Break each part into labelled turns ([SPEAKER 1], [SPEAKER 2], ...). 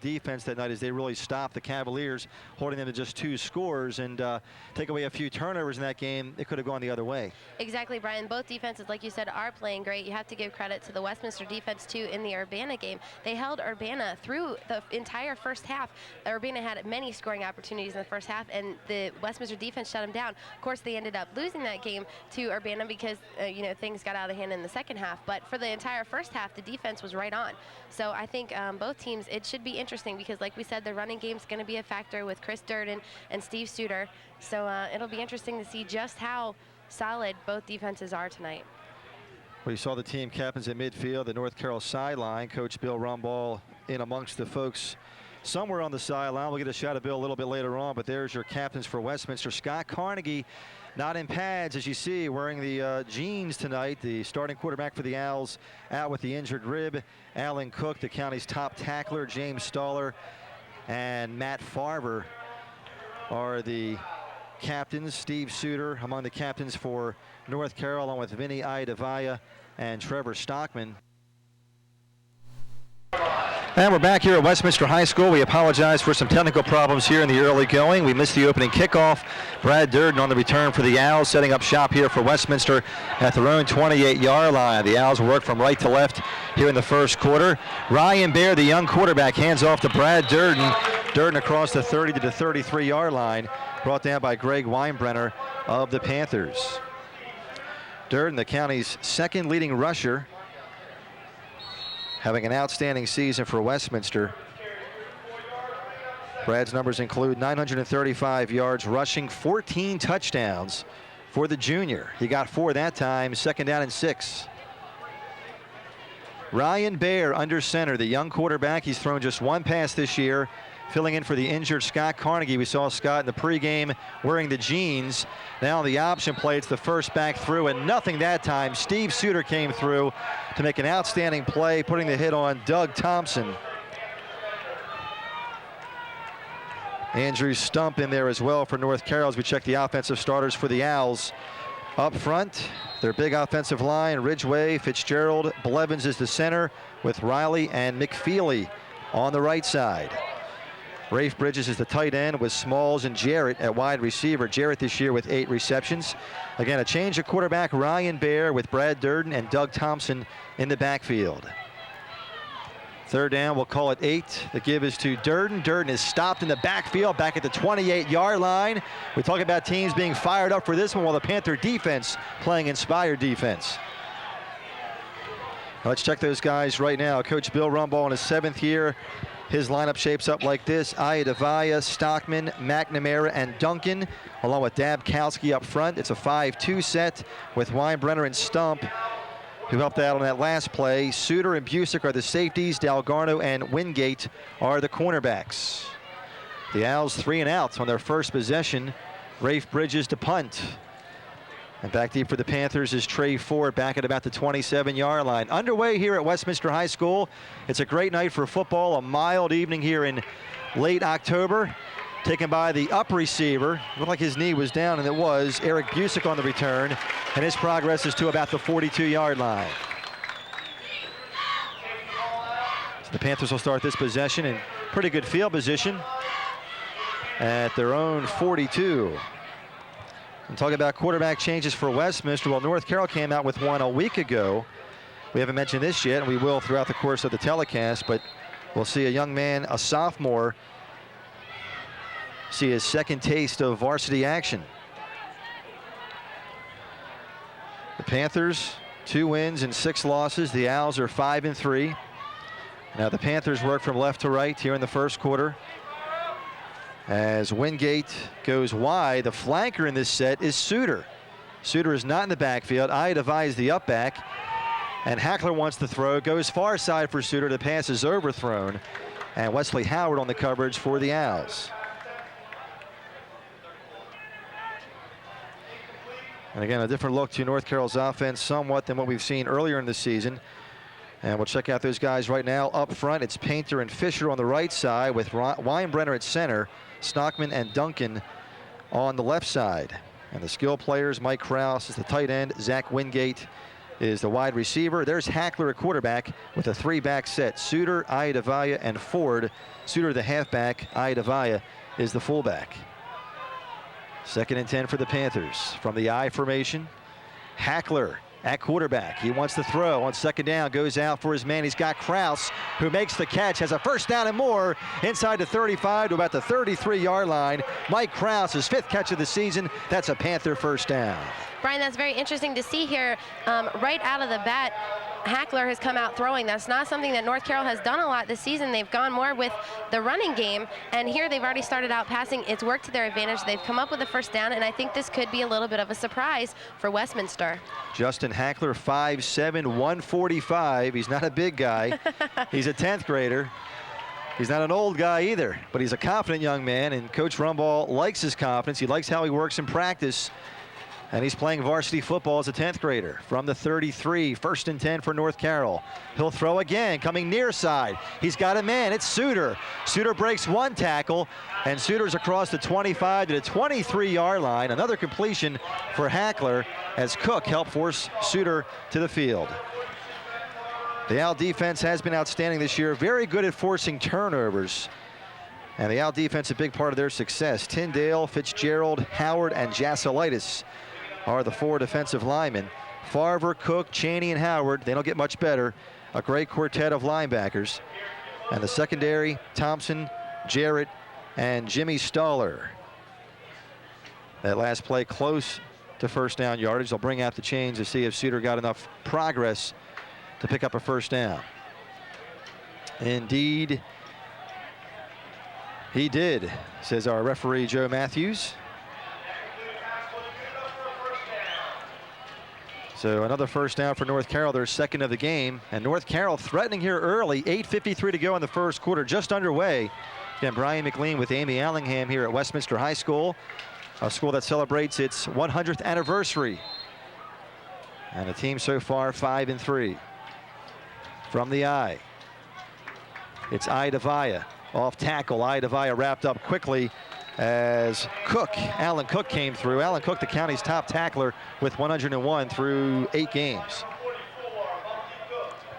[SPEAKER 1] defense that night as they really stopped the Cavaliers, holding them to just 2 scores, and take away a few turnovers in that game. It could have gone the other way.
[SPEAKER 2] Exactly, Brian. Both defenses, like you said, are playing great. You have to give credit to the Westminster defense, too, in the Urbana game. They held Urbana through the entire first half. Urbana had many scoring opportunities in the first half, and the Westminster defense shut them down. Of course, they ended up losing that game to Urbana because, things got out of hand in the second half. But for the entire first half, the defense was right on. So I think both teams, it should be interesting because, like we said, the running game is going to be a factor with Chris Durden and Steve Suter. So it'll be interesting to see just how solid both defenses are tonight.
[SPEAKER 1] Well, you saw the team captains at midfield, the North Carroll sideline. Coach Bill Rumball in amongst the folks somewhere on the sideline. We'll get a shot of Bill a little bit later on, but there's your captains for Westminster. Scott Carnegie not in pads, as you see, wearing the jeans tonight. The starting quarterback for the Owls out with the injured rib. Alan Cook, the county's top tackler. James Staller and Matt Farver are the captains. Steve Suter among the captains for North Carroll, along with Vinny Iadavaya and Trevor Stockman. And we're back here at Westminster High School. We apologize for some technical problems here in the early going. We missed the opening kickoff. Brad Durden on the return for the Owls, setting up shop here for Westminster at their own 28-yard line. The Owls work from right to left here in the first quarter. Ryan Baer, the young quarterback, hands off to Brad Durden. Durden across the 30 to the 33-yard line, brought down by Greg Weinbrenner of the Panthers. Durden, the county's second leading rusher, having an outstanding season for Westminster. Brad's numbers include 935 yards rushing, 14 touchdowns for the junior. He got 4 that time, 2nd down and 6. Ryan Baer under center, the young quarterback. He's thrown just 1 pass this year, filling in for the injured Scott Carnegie. We saw Scott in the pregame wearing the jeans. Now the option play, it's the first back through, and nothing that time. Steve Suter came through to make an outstanding play, putting the hit on Doug Thompson. Andrew Stump in there as well for North Carroll as we check the offensive starters for the Owls. Up front, their big offensive line, Ridgway, Fitzgerald, Blevins is the center with Riley and McFeely on the right side. Rafe Bridges is the tight end with Smalls and Jarrett at wide receiver. Jarrett this year with 8 receptions. Again, a change of quarterback, Ryan Baer with Brad Durden and Doug Thompson in the backfield. 3rd down, we'll call it 8. The give is to Durden. Durden is stopped in the backfield, back at the 28-yard line. We talk about teams being fired up for this one, while the Panther defense playing inspired defense. Now let's check those guys right now. Coach Bill Rumball in his 7th year. His lineup shapes up like this: Iadavaya, Stockman, McNamara, and Duncan, along with Dabkowski up front. It's a 5-2 set with Weinbrenner and Stump, who helped out on that last play. Suter and Busick are the safeties. Dalgarno and Wingate are the cornerbacks. The Owls 3 and out on their first possession. Rafe Bridges to punt. And back deep for the Panthers is Trey Ford, back at about the 27-yard line. Underway here at Westminster High School. It's a great night for football, a mild evening here in late October. Taken by the up receiver. Looked like his knee was down, and it was. Eric Busick on the return, and his progress is to about the 42-yard line. So the Panthers will start this possession in pretty good field position at their own 42. And talking about quarterback changes for Westminster, well, North Carroll came out with one a week ago. We haven't mentioned this yet, and we will throughout the course of the telecast, but we'll see a young man, a sophomore, see his second taste of varsity action. The Panthers, 2 wins and 6 losses. The Owls are 5-3. Now the Panthers work from left to right here in the first quarter. As Wingate goes wide, the flanker in this set is Suter. Suter is not in the backfield. Iadavaya is the up back. And Hackler wants to throw, goes far side for Suter. The pass is overthrown. And Wesley Howard on the coverage for the Owls. And again, a different look to North Carroll's offense somewhat than what we've seen earlier in the season. And we'll check out those guys right now. Up front, it's Painter and Fisher on the right side with Weinbrenner at center, Stockman and Duncan on the left side. And the skill players, Mike Krause is the tight end, Zach Wingate is the wide receiver. There's Hackler at quarterback with a 3-back set. Suter, Iadavia, and Ford. Suter the halfback, Iadavia is the fullback. 2nd and 10 for the Panthers. From the I formation, Hackler at quarterback. He wants to throw on 2nd down, goes out for his man. He's got Kraus, who makes the catch, has a 1st down and more inside the 35 to about the 33-yard line. Mike Kraus, his 5th catch of the season. That's a Panther 1st down.
[SPEAKER 2] Brian, that's very interesting to see here. Right out of the bat, Hackler has come out throwing. That's not something that North Carroll has done a lot this season. They've gone more with the running game, and here they've already started out passing. It's worked to their advantage. They've come up with a 1st down, and I think this could be a little bit of a surprise for Westminster.
[SPEAKER 1] Justin Hackler, 5'7", 145. He's not a big guy. He's a 10th grader. He's not an old guy either, but he's a confident young man, and Coach Rumball likes his confidence. He likes how he works in practice. And he's playing varsity football as a 10th grader. From the 33, 1st and 10 for North Carroll. He'll throw again, coming near side. He's got a man, it's Suter. Suter breaks 1 tackle, and Suter's across the 25 to the 23-yard line. Another completion for Hackler as Cook helped force Suter to the field. The Owl defense has been outstanding this year, very good at forcing turnovers. And the Owl defense, a big part of their success. Tyndale, Fitzgerald, Howard, and Jasolitis are the 4 defensive linemen. Farver, Cook, Chaney, and Howard, they don't get much better. A great quartet of linebackers. And the secondary, Thompson, Jarrett, and Jimmy Stoller. That last play close to 1st down yardage. They'll bring out the chains to see if Suter got enough progress to pick up a 1st down. Indeed, he did, says our referee Joe Matthews. So another 1st down for North Carroll, their 2nd of the game. And North Carroll threatening here early, 8:53 to go in the 1st quarter, just underway. Again, Brian McLean with Amy Allingham here at Westminster High School, a school that celebrates its 100th anniversary. And the team so far 5-3. From the I, it's Iadavia. Off tackle, Iadavia wrapped up quickly as Alan Cook came through. Alan Cook, the county's top tackler with 101 through 8 games.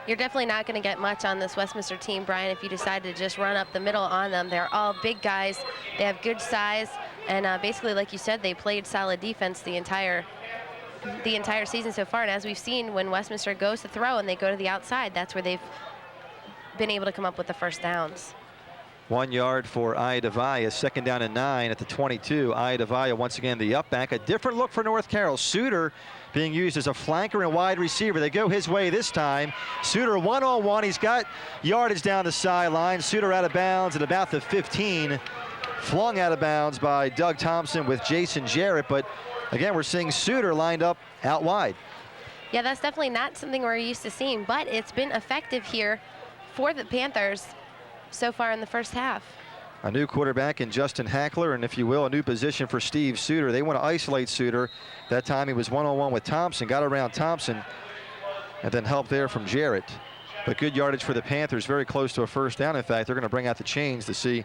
[SPEAKER 2] You're definitely not going to get much on this Westminster team, Brian, if you decide to just run up the middle on them. They're all big guys. They have good size, and basically, like you said, they played solid defense the entire season so far. And as we've seen, when Westminster goes to throw and they go to the outside, that's where they've been able to come up with the 1st downs.
[SPEAKER 1] 1 yard for Iadavia, 2nd down and 9 at the 22. Iadavia once again the up back. A different look for North Carroll. Suter being used as a flanker and wide receiver. They go his way this time. Suter one-on-one. He's got yardage down the sideline. Suter out of bounds at about the 15. Flung out of bounds by Doug Thompson with Jason Jarrett. But again, we're seeing Suter lined up out wide.
[SPEAKER 2] Yeah, that's definitely not something we're used to seeing, but it's been effective here for the Panthers so far in the 1st half.
[SPEAKER 1] A new quarterback in Justin Hackler, and if you will, a new position for Steve Suter. They want to isolate Suter. That time he was one-on-one with Thompson, got around Thompson, and then help there from Jarrett. But good yardage for the Panthers, very close to a 1st down. In fact, they're going to bring out the chains to see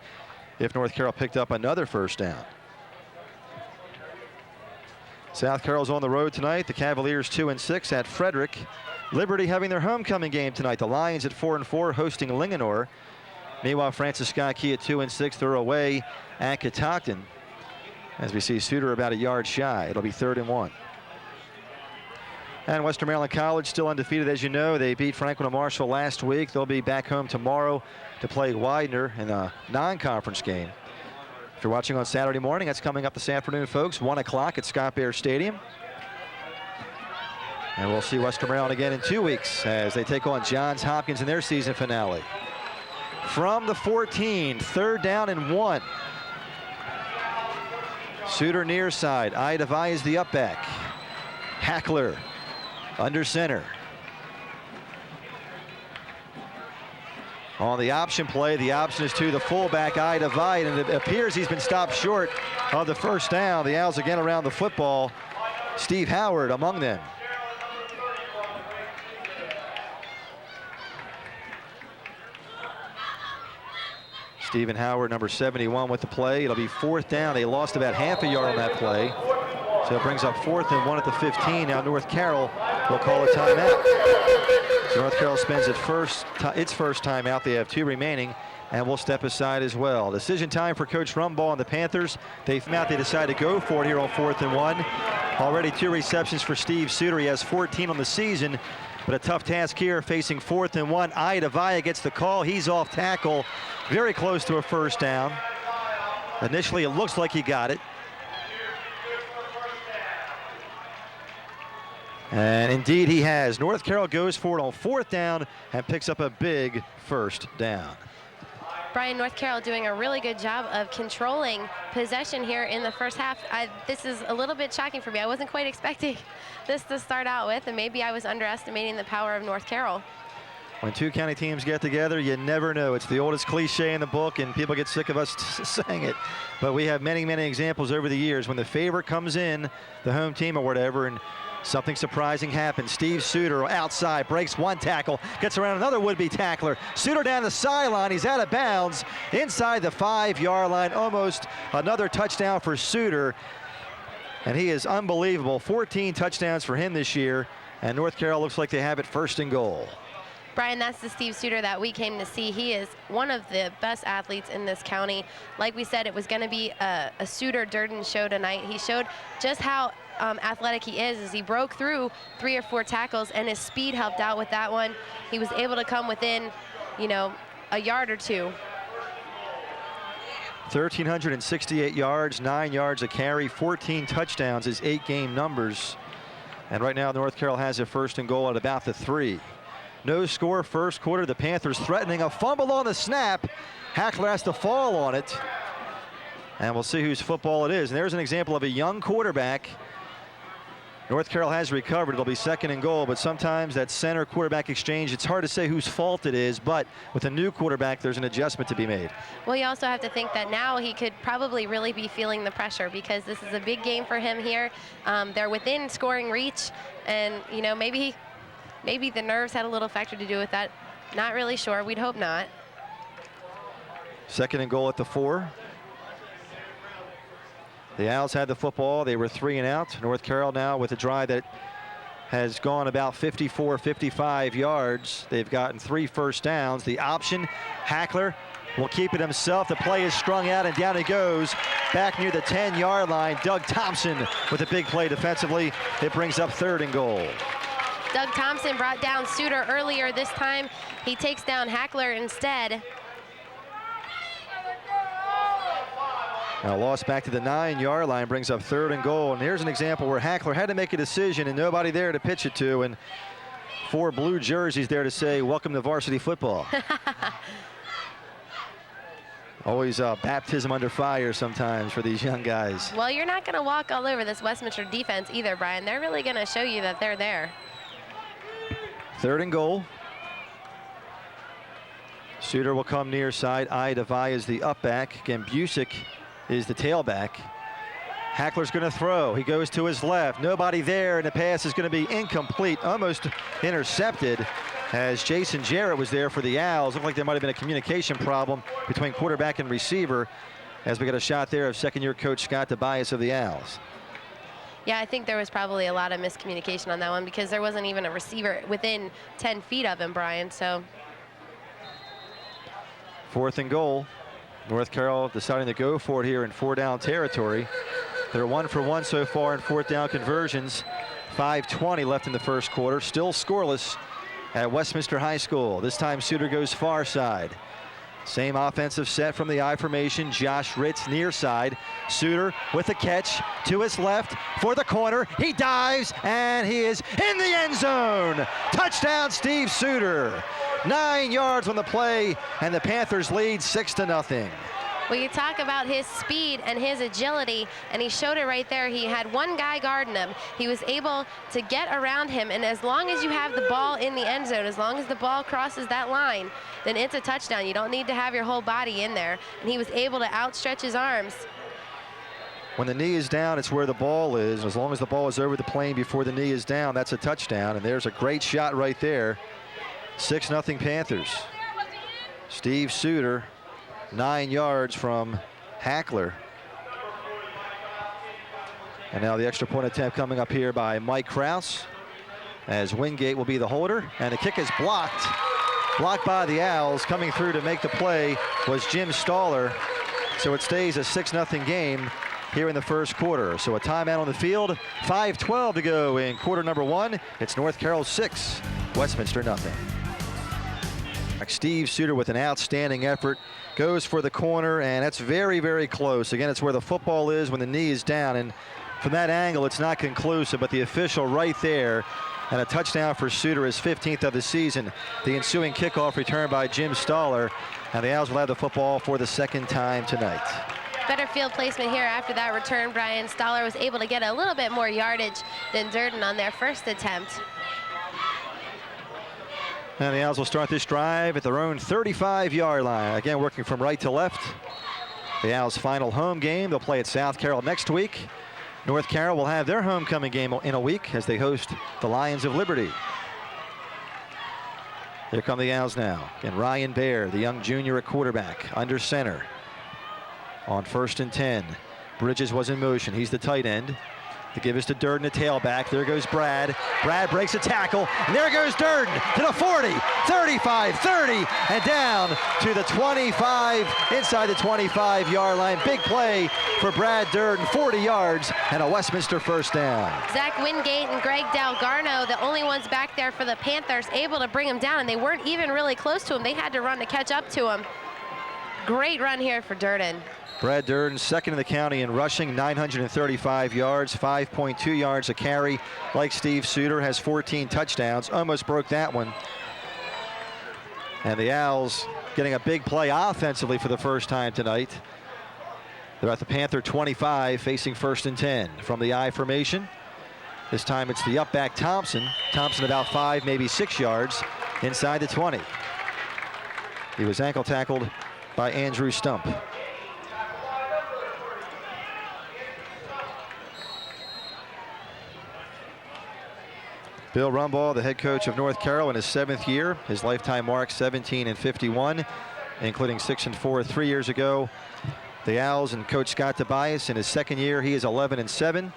[SPEAKER 1] if North Carroll picked up another 1st down. South Carroll's on the road tonight. The Cavaliers 2-6 at Frederick. Liberty having their homecoming game tonight. The Lions at 4-4 hosting Linganore. Meanwhile, Francis Scott Key at 2-6. They're away at Catoctin. As we see Suter about a yard shy. It'll be 3rd and 1. And Western Maryland College still undefeated, as you know. They beat Franklin and Marshall last week. They'll be back home tomorrow to play Widener in a non-conference game. If you're watching on Saturday morning, that's coming up this afternoon, folks. 1 o'clock at Scott Bear Stadium. And we'll see Western Maryland again in 2 weeks as they take on Johns Hopkins in their season finale. From the 14, 3rd down and 1. Suter near side. Iadavia is the up back. Hackler under center. On the option play, the option is to the fullback, Iadavia, and it appears he's been stopped short of the 1st down. The Owls again around the football. Steve Howard among them. Stephen Howard, number 71, with the play. It'll be 4th down. They lost about half a yard on that play. So it brings up 4th and 1 at the 15. Now North Carroll will call a timeout. So North Carroll spends its first timeout. They have 2 remaining, and will step aside as well. Decision time for Coach Rumbaugh and the Panthers. They decide to go for it here on 4th and 1. Already 2 receptions for Steve Suter. He has 14 on the season, but a tough task here facing 4th and 1. Ayadavaya gets the call. He's off tackle, very close to a first down. Initially, it looks like he got it. And indeed he has. North Carroll goes for it on 4th down and picks up a big first down.
[SPEAKER 2] Brian, North Carroll doing a really good job of controlling possession here in the first half. This is a little bit shocking for me. I wasn't quite expecting this to start out with, and maybe I was underestimating the power of North Carroll.
[SPEAKER 1] When 2 county teams get together, you never know. It's the oldest cliche in the book, and people get sick of us saying it. But we have many, many examples over the years when the favorite comes in, the home team or whatever, and something surprising happens. Steve Suter outside, breaks 1 tackle, gets around another would-be tackler. Suter down the sideline, he's out of bounds inside the 5-yard line. Almost another touchdown for Suter. And he is unbelievable. 14 touchdowns for him this year. And North Carroll looks like they have it 1st and goal.
[SPEAKER 2] Brian, that's the Steve Suter that we came to see. He is one of the best athletes in this county. Like we said, it was going to be a Suter-Durden show tonight. He showed just how athletic he is as he broke through 3 or 4 tackles, and his speed helped out with that one. He was able to come within, a yard or 2.
[SPEAKER 1] 1,368 yards, 9 yards a carry, 14 touchdowns, his 8-game numbers. And right now, North Carroll has a 1st and goal at about the 3. No score, first quarter. The Panthers threatening a fumble on the snap. Hackler has to fall on it. And we'll see whose football it is. And there's an example of a young quarterback. North Carroll has recovered. It'll be 2nd and goal, but sometimes that center quarterback exchange, it's hard to say whose fault it is, but with a new quarterback, there's an adjustment to be made.
[SPEAKER 2] Well, you also have to think that now he could probably really be feeling the pressure because this is a big game for him here. They're within scoring reach, and, maybe the nerves had a little factor to do with that. Not really sure. We'd hope not.
[SPEAKER 1] 2nd and goal at the 4. The Owls had the football. They were 3 and out. North Carroll now with a drive that has gone about 54, 55 yards. They've gotten 3 first downs. The option, Hackler will keep it himself. The play is strung out, and down he goes. Back near the 10-yard line, Doug Thompson with a big play defensively. It brings up 3rd and goal.
[SPEAKER 2] Doug Thompson brought down Suter earlier. This time he takes down Hackler instead.
[SPEAKER 1] Now lost back to the 9-yard line, brings up 3rd and goal. And here's an example where Hackler had to make a decision and nobody there to pitch it to, and 4 blue jerseys there to say, welcome to varsity football. Always baptism under fire sometimes for these young guys.
[SPEAKER 2] Well, you're not going to walk all over this Westminster defense either, Brian. They're really going to show you that they're there.
[SPEAKER 1] 3rd and goal. Suter will come near side. Ayadavaya is the up back. Again, Busick is the tailback. Hackler's going to throw. He goes to his left. Nobody there, and the pass is going to be incomplete, almost intercepted, as Jason Jarrett was there for the Owls. Looked like there might have been a communication problem between quarterback and receiver, as we got a shot there of 2nd-year coach Scott Tobias of the Owls.
[SPEAKER 2] Yeah, I think there was probably a lot of miscommunication on that one because there wasn't even a receiver within 10 feet of him, Brian. So
[SPEAKER 1] 4th and goal. North Carroll deciding to go for it here in 4-down territory. They're 1 for 1 so far in 4th down conversions. 5:20 left in the first quarter. Still scoreless at Westminster High School. This time Suter goes far side. Same offensive set from the I formation. Josh Ritz near side. Suter with a catch to his left for the corner. He dives and he is in the end zone. Touchdown, Steve Suter. 9 yards on the play, and the Panthers lead 6-0.
[SPEAKER 2] Well, you talk about his speed and his agility, and he showed it right there. He had one guy guarding him. He was able to get around him, and as long as you have the ball in the end zone, as long as the ball crosses that line, then it's a touchdown. You don't need to have your whole body in there, and he was able to outstretch his arms.
[SPEAKER 1] When the knee is down, it's where the ball is. As long as the ball is over the plane before the knee is down, that's a touchdown, and there's a great shot right there. 6-0 Panthers. Steve Suter, 9 yards from Hackler. And now the extra point attempt coming up here by Mike Kraus. as Wingate will be the holder, and the kick is blocked. Blocked by the Owls. Coming through to make the play was Jim Staller. So it stays a 6-0 game here in the first quarter. So a timeout on the field. 5:12 to go in quarter number 1. It's North Carroll 6, Westminster nothing. Steve Suter with an outstanding effort goes for the corner, and that's very, very close. Again, it's where the football is when the knee is down, and from that angle it's not conclusive, but the official right there, and a touchdown for Suter, his 15th of the season. The ensuing kickoff returned by Jim Staller, and the Owls will have the football for the second time tonight.
[SPEAKER 2] Better field placement here after that return, Brian. Staller was able to get a little bit more yardage than Durden on their first attempt.
[SPEAKER 1] And the Owls will start this drive at their own 35-yard line. Again, working from right to left. The Owls' final home game. They'll play at South Carroll next week. North Carroll will have their homecoming game in a week as they host the Lions of Liberty. Here come the Owls now. And Ryan Baer, the young junior at quarterback, under center. On 1st and 10. Bridges was in motion. He's the tight end. The give is to Durden, a tailback. There goes Brad. Brad breaks a tackle. And there goes Durden to the 40, 35, 30, and down to the 25, inside the 25-yard line. Big play for Brad Durden, 40 yards, and a Westminster first down.
[SPEAKER 2] Zach Wingate and Greg Dalgarno, the only ones back there for the Panthers, able to bring him down, and they weren't even really close to him. They had to run to catch up to him. Great run here for Durden.
[SPEAKER 1] Brad Durden, second in the county in rushing, 935 yards, 5.2 yards a carry. Like Steve Suter, has 14 touchdowns. Almost broke that one. And the Owls getting a big play offensively for the first time tonight. They're at the Panther 25, facing 1st and 10 from the I formation. This time it's the up back Thompson. Thompson about 5, maybe 6 yards inside the 20. He was ankle tackled by Andrew Stump. Bill Rumbaugh, the head coach of North Carroll in his 7th year. His lifetime mark 17-51, including 6-4 3 years ago. The Owls and Coach Scott Tobias in his 2nd year, he is 11-7,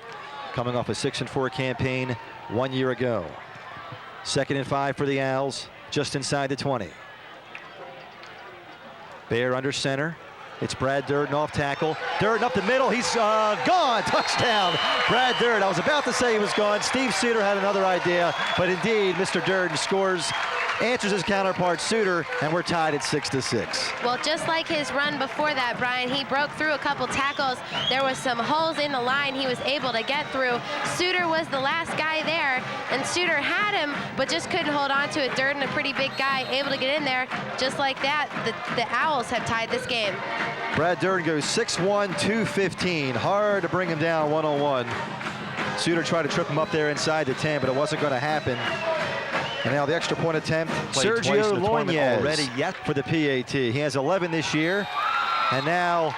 [SPEAKER 1] coming off a 6-4 campaign 1 year ago. 2nd and 5 for the Owls, just inside the 20. Baer under center. It's Brad Durden off tackle. Durden up the middle. He's gone. Touchdown. Brad Durden. I was about to say he was gone. Steve Suter had another idea, but indeed, Mr. Durden scores, answers his counterpart Suter, and we're tied at 6-6.
[SPEAKER 2] Well, just like his run before that, Brian, he broke through a couple tackles. There was some holes in the line he was able to get through. Suter was the last guy there, and Suter had him, but just couldn't hold on to it. Durden, a pretty big guy, able to get in there. Just like that, the Owls have tied this game.
[SPEAKER 1] Brad Durden goes 6'1", 215. Hard to bring him down one-on-one. Suter tried to trip him up there inside the 10, but it wasn't going to happen. And now the extra point attempt, Sergio Loinez already yet for the PAT. He has 11 this year, and now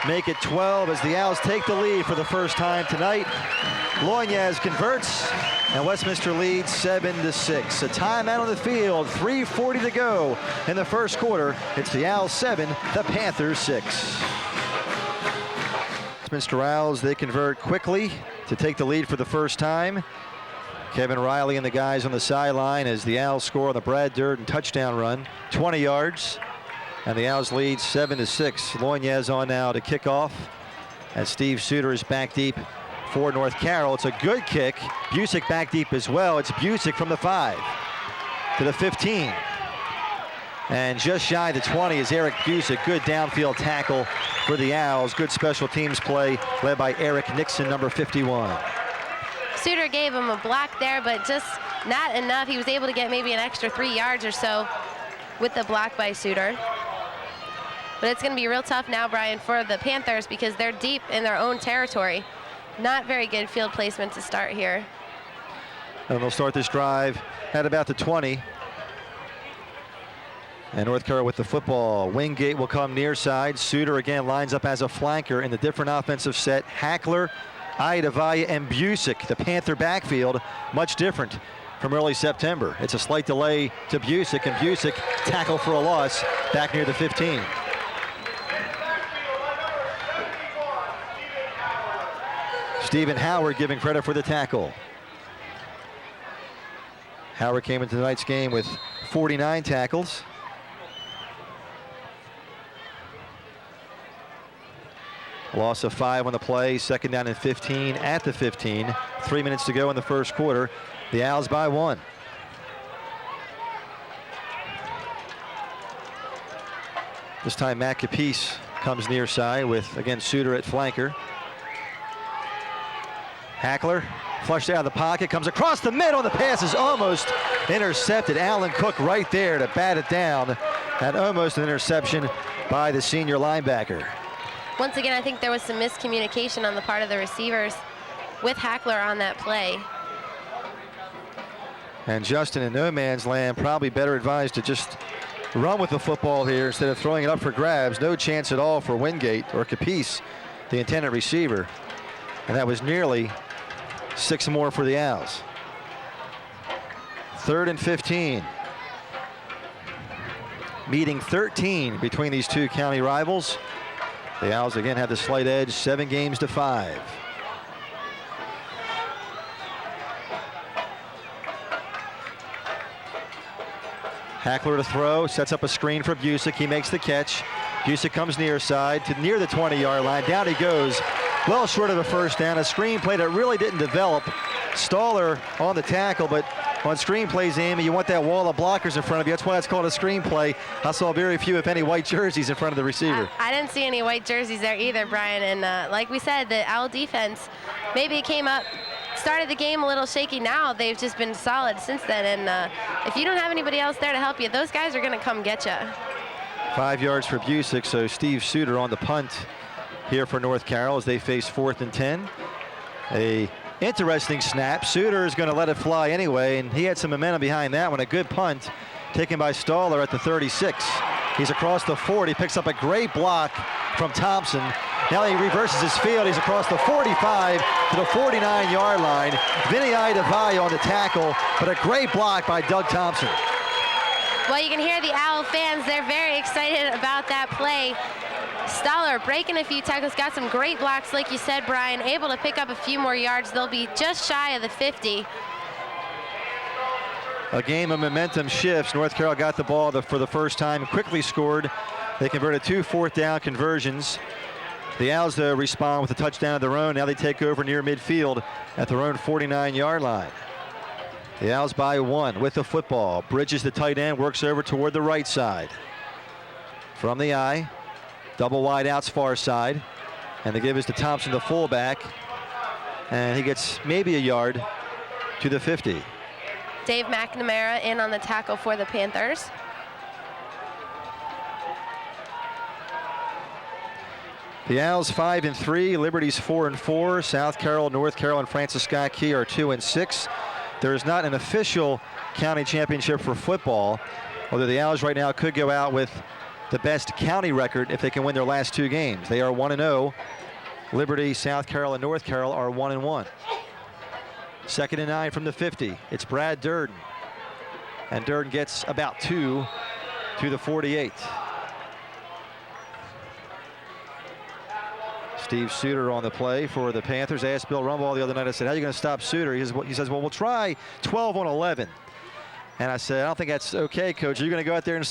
[SPEAKER 1] make it 12 as the Owls take the lead for the first time tonight. Loinez converts, and Westminster leads 7-6. A timeout on the field, 3:40 to go in the first quarter. It's the Owls 7, the Panthers 6. Westminster Owls, they convert quickly to take the lead for the first time. Kevin Riley and the guys on the sideline as the Owls score on the Brad Durden touchdown run, 20 yards, and the Owls lead 7-6. Loinez on now to kick off as Steve Suter is back deep for North Carroll. It's a good kick. Busick back deep as well. It's Busick from the 5 to the 15. And just shy of the 20 is Eric Busick. Good downfield tackle for the Owls. Good special teams play led by Eric Nixon, number 51.
[SPEAKER 2] Suter gave him a block there, but just not enough. He was able to get maybe an extra 3 yards or so with the block by Suter. But it's going to be real tough now, Brian, for the Panthers because they're deep in their own territory. Not very good field placement to start here.
[SPEAKER 1] And they'll start this drive at about the 20. And North Carroll with the football. Wingate will come near side. Suter again lines up as a flanker in the different offensive set. Hackler, Ayadavaya, and Busick. The Panther backfield, much different from early September. It's a slight delay to Busick, and Busick tackle for a loss back near the 15. Stephen Howard giving credit for the tackle. Howard came into tonight's game with 49 tackles. Loss of 5 on the play, 2nd down and 15 at the 15. 3 minutes to go in the first quarter. The Owls by 1. This time Matt Capice comes near side with, again, Suter at flanker. Hackler flushed out of the pocket, comes across the middle, and the pass is almost intercepted. Alan Cook right there to bat it down. And almost an interception by the senior linebacker.
[SPEAKER 2] Once again, I think there was some miscommunication on the part of the receivers with Hackler on that play.
[SPEAKER 1] And Justin, in no man's land, probably better advised to just run with the football here instead of throwing it up for grabs. No chance at all for Wingate or Capice, the intended receiver. And that was nearly 6 more for the Owls. 3rd and 15. Meeting 13 between these two county rivals. The Owls again have the slight edge, 7 games to 5. Hackler to throw, sets up a screen for Busick. He makes the catch. Busick comes near side to near the 20-yard line. Down he goes, well short of a first down. A screen play that really didn't develop. Staller on the tackle, but on screen plays, Amy, you want that wall of blockers in front of you. That's why it's called a screen play. I saw very few, if any, white jerseys in front of the receiver.
[SPEAKER 2] I didn't see any white jerseys there either, Brian. And like we said, the Owl defense, maybe it came up, started the game a little shaky. Now they've just been solid since then. And if you don't have anybody else there to help you, those guys are going to come get you.
[SPEAKER 1] 5 yards for Busick, so Steve Suter on the punt here for North Carroll as they face 4th and 10. A interesting snap. Suter is going to let it fly anyway, and he had some momentum behind that one. A good punt taken by Staller at the 36. He's across the 40, picks up a great block from Thompson. Now he reverses his field. He's across the 45 to the 49-yard line. Vinny Adebayo on the tackle, but a great block by Doug Thompson.
[SPEAKER 2] Well, you can hear the Owl fans. They're very excited about that play. Staller breaking a few tackles, got some great blocks, like you said, Brian, able to pick up a few more yards. They'll be just shy of the 50.
[SPEAKER 1] A game of momentum shifts. North Carroll got the ball for the first time, quickly scored. They converted 2 4th-down conversions. The Owls, though, respond with a touchdown of their own. Now they take over near midfield at their own 49-yard line. The Owls by 1 with the football. Bridges the tight end, works over toward the right side. From the eye, double wide outs far side. And the give is to Thompson, the fullback. And he gets maybe a yard to the 50.
[SPEAKER 2] Dave McNamara in on the tackle for the Panthers.
[SPEAKER 1] The Owls 5 and 3, Liberty's 4 and 4. South Carroll, North Carroll, and Francis Scott Key are 2 and 6. There is not an official county championship for football, although the Owls right now could go out with the best county record if they can win their last 2 games. They are 1-0. Liberty, South Carroll, and North Carroll are 1-1. 2nd and 9 from the 50. It's Brad Durden. And Durden gets about 2 to the 48. Steve Suter on the play for the Panthers. I asked Bill Rumbaugh the other night, I said, how are you going to stop Suter? He says, well, we'll try 12 on 11. And I said, I don't think that's okay, Coach. Are you going to go out there and